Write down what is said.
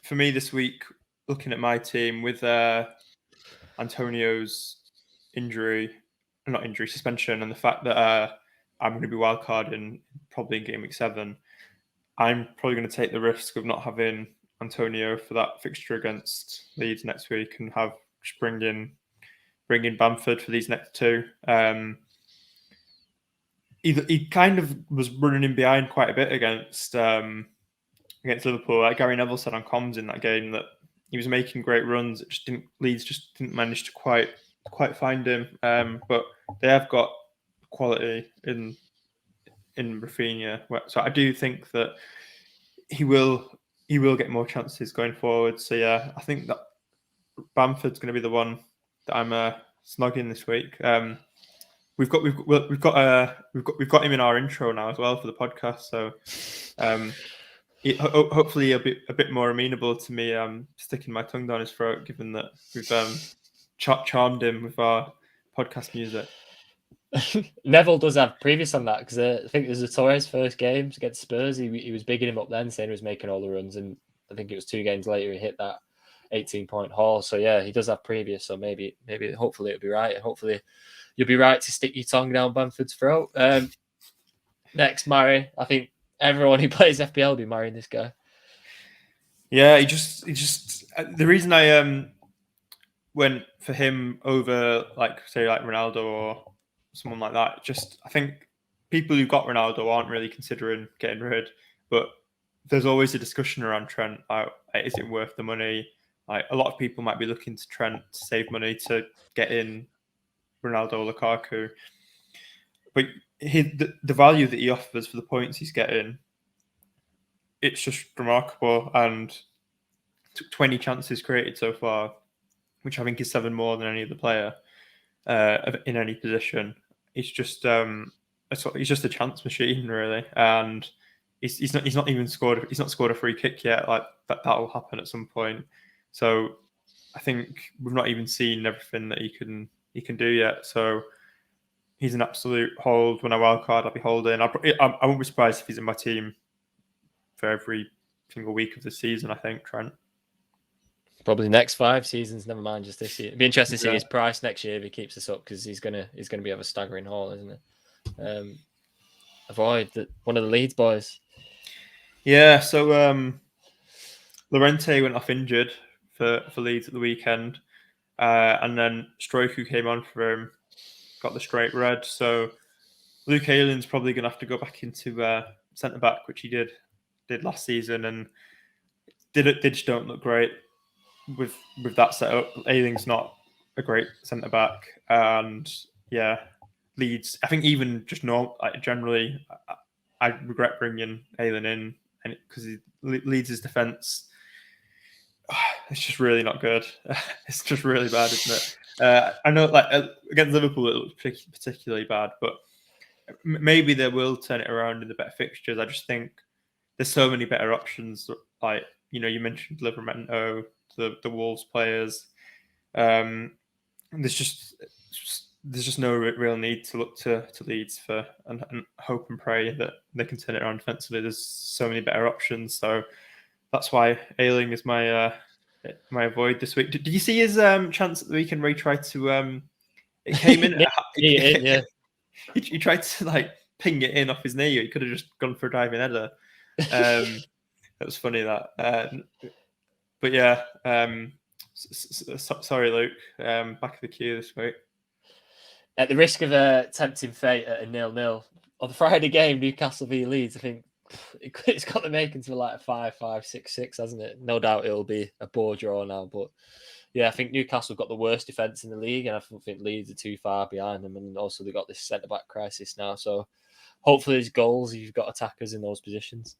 for me this week, looking at my team with Antonio's suspension, and the fact that I'm going to be wildcarding probably in game week 7, I'm probably going to take the risk of not having Antonio for that fixture against Leeds next week and just bring in Bamford for these next 2. He kind of was running in behind quite a bit against Liverpool. Like Gary Neville said on comms in that game that he was making great runs. Leeds just didn't manage to quite find him. But they have got quality in Rafinha, so I do think that he will get more chances going forward. So yeah, I think that Bamford's going to be the one that I'm snogging this week. We've got him in our intro now as well for the podcast. So hopefully he'll be a bit more amenable to me sticking my tongue down his throat, given that we've charmed him with our podcast music. Neville does have previous on that, because I think there's a Torres first game against Spurs. He was bigging him up then, saying he was making all the runs, and I think it was 2 games later he hit that 18-point haul. So yeah, he does have previous. So maybe hopefully it'll be right, and hopefully you'll be right to stick your tongue down Bamford's throat. Next, Murray. I think everyone who plays FPL will be marrying this guy. Yeah, he just the reason I went for him over like Ronaldo or someone like that. I think people who got Ronaldo aren't really considering getting rid, but there's always a discussion around Trent. Is it worth the money? Like a lot of people might be looking to Trent to save money to get in Ronaldo or Lukaku, but the value that he offers for the points he's getting, it's just remarkable. And 20 chances created so far, which I think is 7 more than any other player in any position. It's just he's just a chance machine, really, and he's not even scored. He's not scored a free kick yet. Like that'll happen at some point. So I think we've not even seen everything that he can do yet. So he's an absolute hold. When I wildcard, I'll be holding. I won't be surprised if he's in my team for every single week of the season. I think Trent. Probably next 5 seasons, never mind just this year. It'd be interesting to see his price next year if he keeps this up, because he's gonna be of a staggering haul, isn't it? Avoid one of the Leeds boys. Yeah, so Llorente went off injured for Leeds at the weekend, and then Stroku came on for him, got the straight red. So Luke Aylin's probably going to have to go back into centre back, which he did last season, and did just don't look great with that setup. Ayling's not a great centre back, and yeah, Leeds. I think even just generally, I regret bringing Aylin in, and because Leeds' defence, it's just really not good. It's just really bad, isn't it? I know, against Liverpool, it looks particularly bad, but maybe they will turn it around in the better fixtures. I just think there's so many better options. Like you mentioned Livramento, the Wolves players. There's just no real need to look to Leeds for and hope and pray that they can turn it around defensively. There's so many better options, so that's why Ayling is my avoid this week. Did you see his chance at the weekend where he tried to? It came in. Yeah. He tried to ping it in off his knee. He could have just gone for a diving header. It was funny that. But yeah, sorry, Luke. Back of the queue this week. At the risk of tempting fate at a 0-0 on the Friday game, Newcastle v Leeds, I think it's got the makings for like a 5-5, 6-6, hasn't it? No doubt it'll be a poor draw now, but yeah, I think Newcastle got the worst defence in the league, and I think Leeds are too far behind them, and also they've got this centre-back crisis now, so hopefully there's goals if you've got attackers in those positions.